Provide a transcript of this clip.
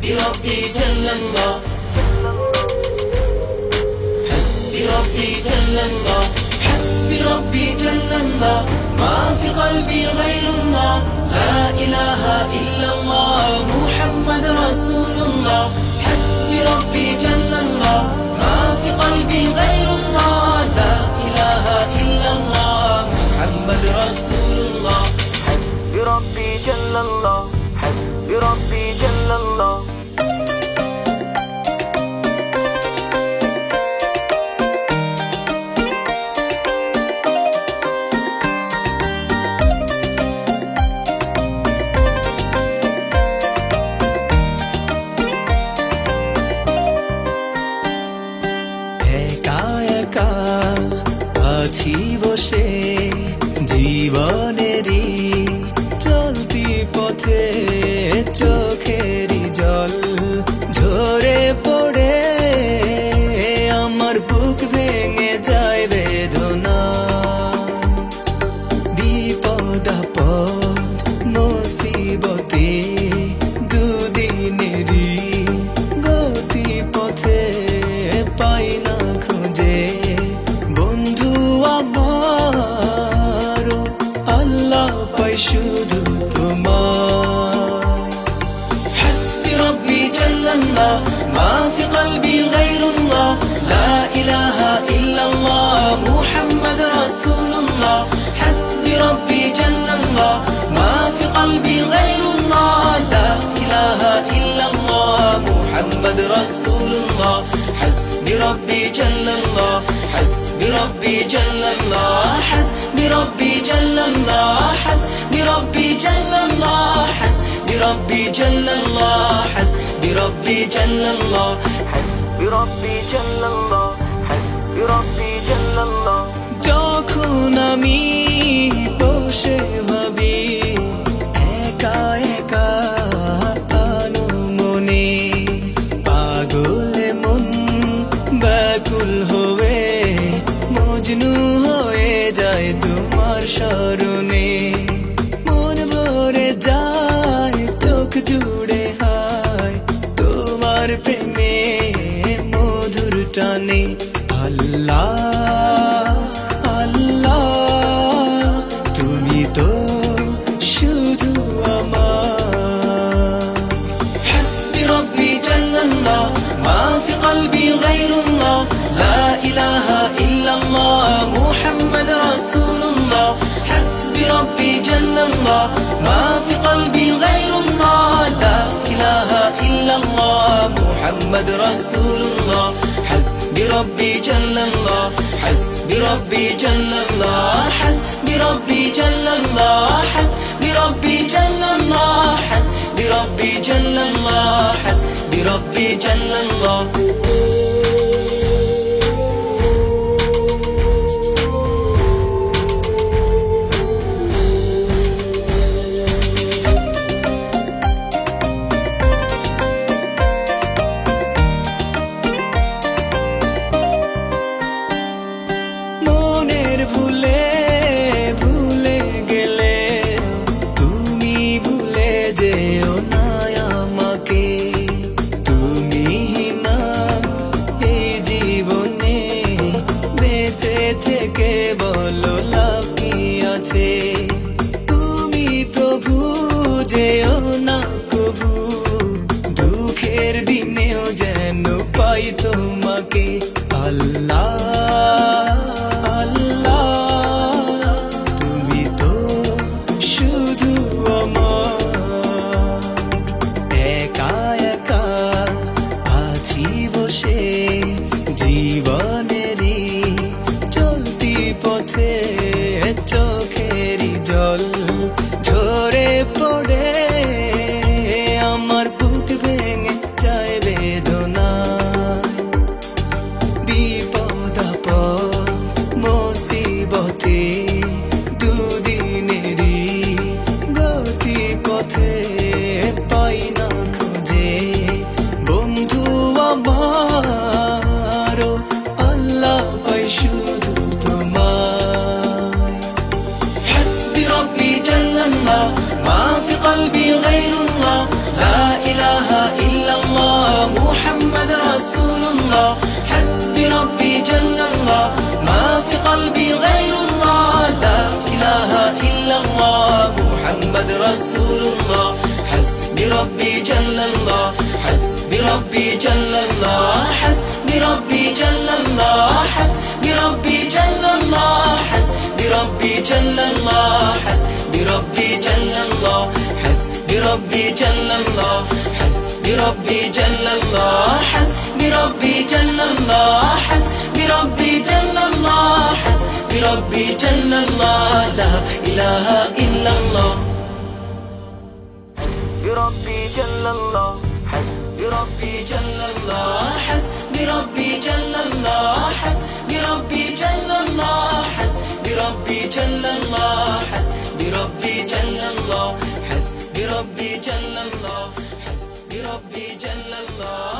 حسبي ربي جل الله حسبي ربي جل الله حسبي ربي جل الله ما في قلبي غير الله لا إله إلا الله محمد رسول الله حسبي ربي جل الله ما في قلبي غير الله لا إله إلا الله محمد رسول الله حسبي ربي جل الله حسبي ربي جل الله একা একা আছি বসে জীবনেরই চলতি পথে চোখেরই জল ঝরে পড়ে আমার বুক ভেঙে যায় বেদনা বিপদ আপদ মুসিবতে দুদিনেরই গতি পথে পাই না খুঁজে বন্ধু আমার আল্লাহ পাই শুধু তোমার حسبي ربي جل الله ما في قلبي غير الله لا إله إلا الله محمد رسول الله حسبي ربي جل الله ما في قلبي غير الله لا إله إلا الله محمد رسول الله حسبي ربي جل الله حسبي ربي جل الله حسبي ربي جل الله حسبي ربي جل الله حسبي ربي جل الله حسبي ربي جل الله حسبي ربي جل الله حسبي ربي جل الله যখন আমি বসে ভাবি একা একা মনে পাগলে মন ব্যাকুল হয়ে মজনু হয়ে যায় তোমার স্মরণে মন ভরে যায় চোখ জুড়ে হায় তোমার প্রেমে মধুর টানে আল্লাহ আল্লাহ তুমি তো শুধু আমার حسبي ربي جل الله ما في قلبي غير الله لا إله إلا الله محمد رسول الله حسبي ربي جل الله ما في قلبي غير الله لا إله إلا الله محمد رسول الله حسبي ربي جل الله حسبي ربي جل الله حسبي ربي جل الله حسبي ربي جل الله حسبي ربي جل الله حسبي ربي جل الله মনের ভুলে ভুলে গেলে তুমি ভুলে যেও না আমাকে তুমি না এই জীবনে বেঁচে থেকে বলো লাভ কি আছে তুমি প্রভু যেও না কবু দুঃখের দিনেও যেন পাই তোমাকে আল্লাহ আল্লাহ তুমি তো শুধু আমার একা একা আছি বসে জীবনেরই চলতি পথে চোখেরই জল ঝরে পড়ে আমার বুক ভেঙে যায় বেদনা বিপদ আপদ মুসিবতে দুদিনেরই গতি পথে পাই না খুঁজে বন্ধু আমার আল্লাহ পাই শুধু তোমার حسبي ربي جل الله ما في قلبي غير الله لا إله إلا الله محمد رسول الله حسبي ربي جل الله ما في قلبي غير الله لا إله إلا الله محمد رسول الله حسبي ربي جل الله حسبي ربي جل الله حسبي ربي جل الله حسبي ربي جل الله حسبي ربي جل الله حسبي ربي جل الله حسبي ربي جل الله حسبي ربي جل الله حسبي ربي جل الله حسبي ربي جل الله حسبي ربي جل الله لا إله إلا الله بربي جل الله بربي جل الله حسبي ربي جل الله حسبي ربي جل الله حسبي ربي جل الله حسبي ربي جل الله حسبي ربي جل الله حسبي ربي جل الله